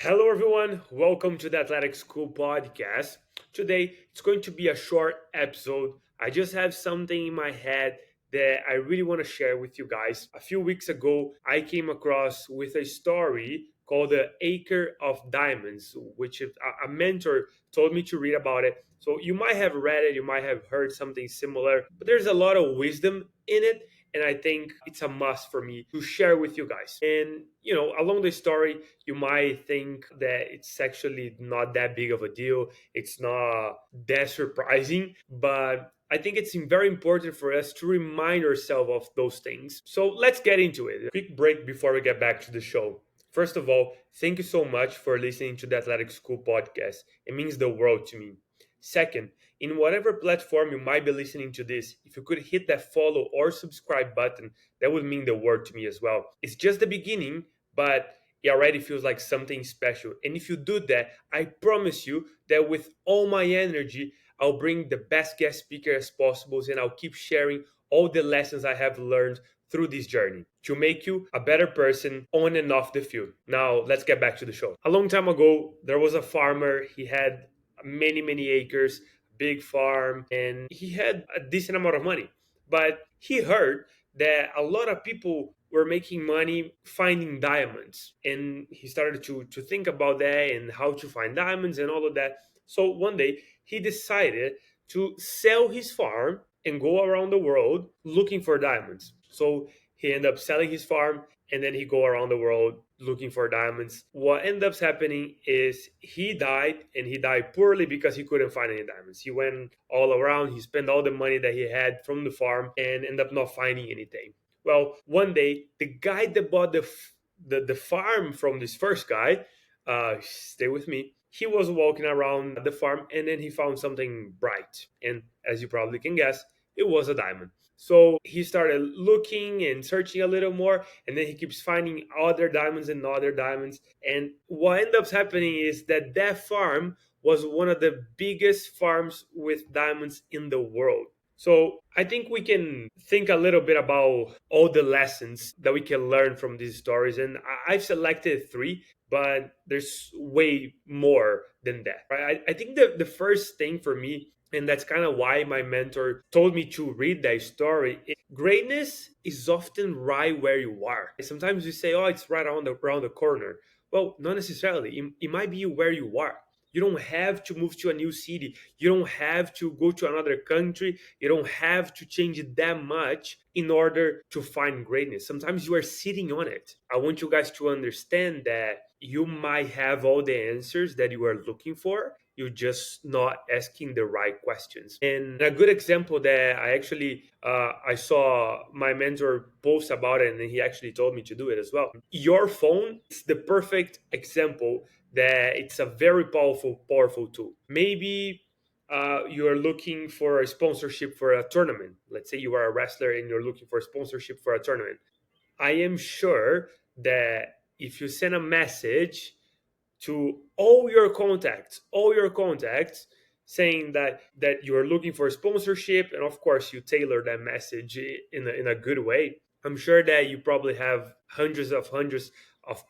Hello, everyone. Welcome to the Athletic School podcast. Today, it's going to be a short episode. I just have something in my head that I really want to share with you guys. A few weeks ago, I came across with a story called The Acre of Diamonds, which a mentor told me to read about it. So you might have read it, you might have heard something similar, but there's a lot of wisdom in it. And I think it's a must for me to share with you guys. And, along the story, you might think that it's actually not that big of a deal. It's not that surprising, but I think it's very important for us to remind ourselves of those things. So let's get into it. A quick break before we get back to the show. First of all, thank you so much for listening to the Athletic School podcast. It means the world to me. Second, in whatever platform you might be listening to this, if you could hit that follow or subscribe button, that would mean the world to me as well. It's just the beginning, but it already feels like something special. And if you do that, I promise you that with all my energy, I'll bring the best guest speaker as possible and I'll keep sharing all the lessons I have learned through this journey to make you a better person on and off the field. Now, let's get back to the show. A long time ago, there was a farmer. He had many acres, big farm, and he had a decent amount of money. But he heard that a lot of people were making money finding diamonds. And he started to think about that and how to find diamonds and all of that. So one day he decided to sell his farm and go around the world looking for diamonds. So he ended up selling his farm and then he go around the world looking for diamonds. What ended up happening is he died, and he died poorly because he couldn't find any diamonds. He went all around, he spent all the money that he had from the farm and ended up not finding anything. Well, one day the guy that bought the farm from this first guy, stay with me. He was walking around the farm and then he found something bright. And as you probably can guess, it was a diamond. So he started looking and searching a little more, and then he keeps finding other diamonds and other diamonds. And what ends up happening is that farm was one of the biggest farms with diamonds in the world. So I think we can think a little bit about all the lessons that we can learn from these stories. And I've selected three, but there's way more than that. Right? I think the first thing for me, and that's kind of why my mentor told me to read that story. Greatness is often right where you are. Sometimes we say, oh, it's right around the corner. Well, not necessarily. It might be where you are. You don't have to move to a new city. You don't have to go to another country. You don't have to change it that much in order to find greatness. Sometimes you are sitting on it. I want you guys to understand that you might have all the answers that you are looking for. You're just not asking the right questions. And a good example that I saw my mentor post about it, and he actually told me to do it as well. Your phone is the perfect example that it's a very powerful tool. Maybe you are looking for a sponsorship for a tournament. Let's say you are a wrestler and you're looking for a sponsorship for a tournament. I am sure that if you send a message to all your contacts, saying that you are looking for a sponsorship, and of course you tailor that message in a good way. I'm sure that you probably have hundreds of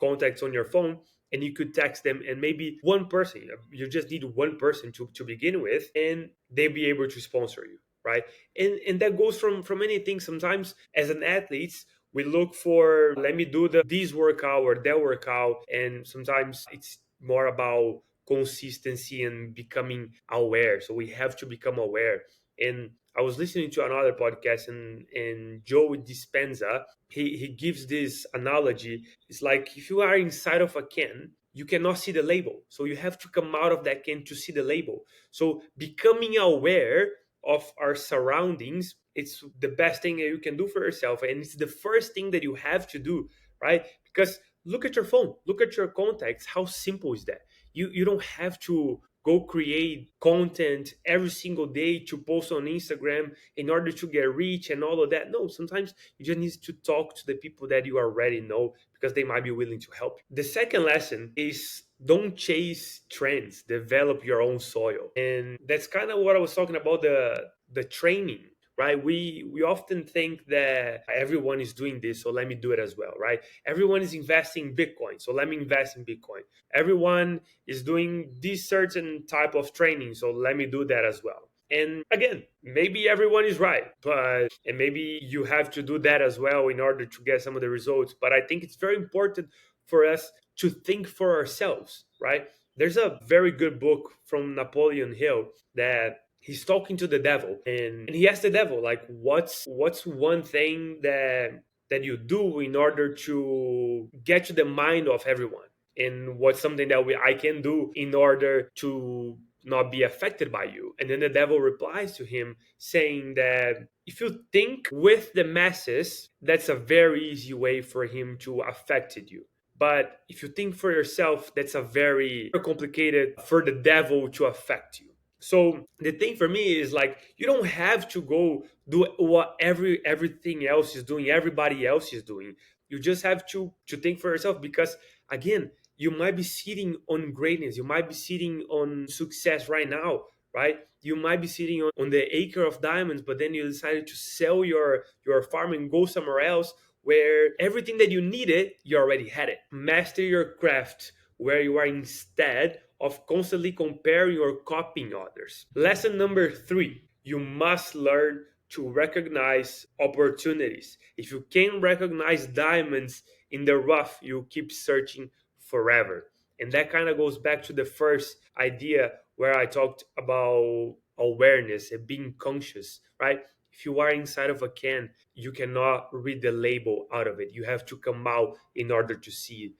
contacts on your phone, and you could text them, and maybe one person, you just need one person to begin with, and they'll be able to sponsor you, right? And that goes from anything. Sometimes as an athlete, we look for, let me do this workout or that workout, and sometimes it's more about consistency and becoming aware. So we have to become aware. And I was listening to another podcast, and Joe Dispenza, he gives this analogy. It's like if you are inside of a can, you cannot see the label. So you have to come out of that can to see the label. So becoming aware of our surroundings, it's the best thing that you can do for yourself. And it's the first thing that you have to do, right? Because look at your phone, look at your contacts. How simple is that? You don't have to go create content every single day to post on Instagram in order to get reach and all of that. No, sometimes you just need to talk to the people that you already know because they might be willing to help you. The second lesson is don't chase trends, develop your own soil. And that's kind of what I was talking about, the training, right? We often think that everyone is doing this, so let me do it as well, right? Everyone is investing in Bitcoin, so let me invest in Bitcoin. Everyone is doing this certain type of training, so let me do that as well. And again, maybe everyone is right, but and maybe you have to do that as well in order to get some of the results. But I think it's very important for us to think for ourselves, right? There's a very good book from Napoleon Hill that he's talking to the devil, and he asks the devil, like, what's one thing that you do in order to get to the mind of everyone, and what's something that I can do in order to not be affected by you. And then the devil replies to him saying that if you think with the masses, that's a very easy way for him to affect you. But if you think for yourself, that's a very complicated for the devil to affect you. So the thing for me is, like, you don't have to go do what everything else is doing, everybody else is doing. You just have to think for yourself, because again, you might be sitting on greatness, you might be sitting on success right now, right? You might be sitting on the acre of diamonds, but then you decided to sell your farm and go somewhere else where everything that you needed, you already had it. Master your craft where you are, instead of constantly comparing or copying others. Lesson number 3, you must learn to recognize opportunities. If you can't recognize diamonds in the rough, you keep searching forever. And that kind of goes back to the first idea where I talked about awareness and being conscious, right? If you are inside of a can, you cannot read the label out of it. You have to come out in order to see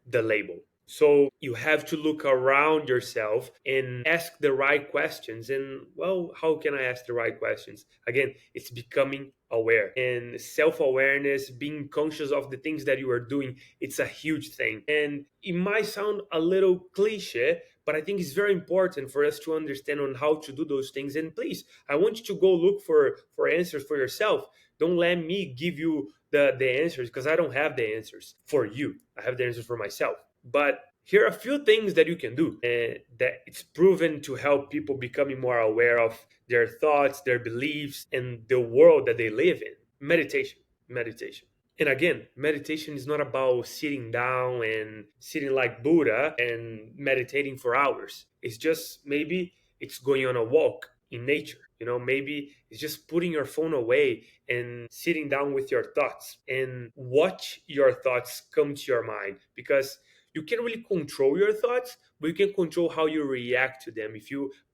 the label. So you have to look around yourself and ask the right questions. And well, how can I ask the right questions? Again, it's becoming aware, and self-awareness, being conscious of the things that you are doing. It's a huge thing. And it might sound a little cliche, but I think it's very important for us to understand on how to do those things. And please, I want you to go look for answers for yourself. Don't let me give you the answers, because I don't have the answers for you. I have the answers for myself. But here are a few things that you can do that it's proven to help people becoming more aware of their thoughts, their beliefs, and the world that they live in. Meditation. And again, meditation is not about sitting down and sitting like Buddha and meditating for hours. It's just, maybe it's going on a walk in nature. Maybe it's just putting your phone away and sitting down with your thoughts and watch your thoughts come to your mind, because you can't really control your thoughts, but you can control how you react to them.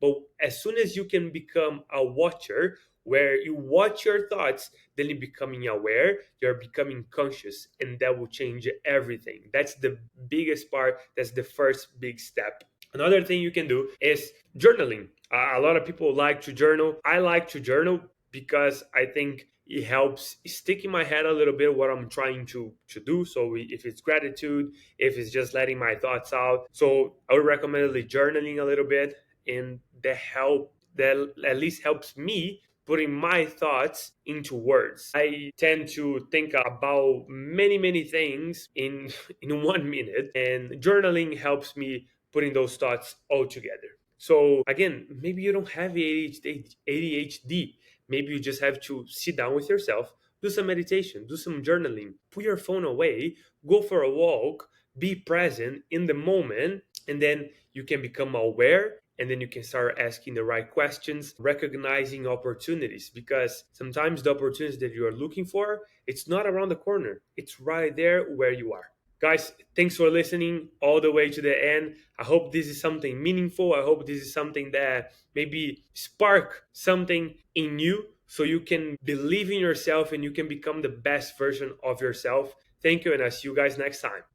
But as soon as you can become a watcher, where you watch your thoughts, then you're becoming aware, you're becoming conscious, and that will change everything. That's the biggest part. That's the first big step. Another thing you can do is journaling. A lot of people like to journal. I like to journal because I think it helps stick in my head a little bit what I'm trying to do. So if it's gratitude, if it's just letting my thoughts out, so I would recommend journaling a little bit, and that at least helps me putting my thoughts into words. I tend to think about many things in in 1 minute, and journaling helps me putting those thoughts all together. So again, maybe you don't have ADHD. Maybe you just have to sit down with yourself, do some meditation, do some journaling, put your phone away, go for a walk, be present in the moment, and then you can become aware, and then you can start asking the right questions, recognizing opportunities, because sometimes the opportunities that you are looking for, it's not around the corner, it's right there where you are. Guys, thanks for listening all the way to the end. I hope this is something meaningful. I hope this is something that maybe spark something in you, so you can believe in yourself and you can become the best version of yourself. Thank you, and I'll see you guys next time.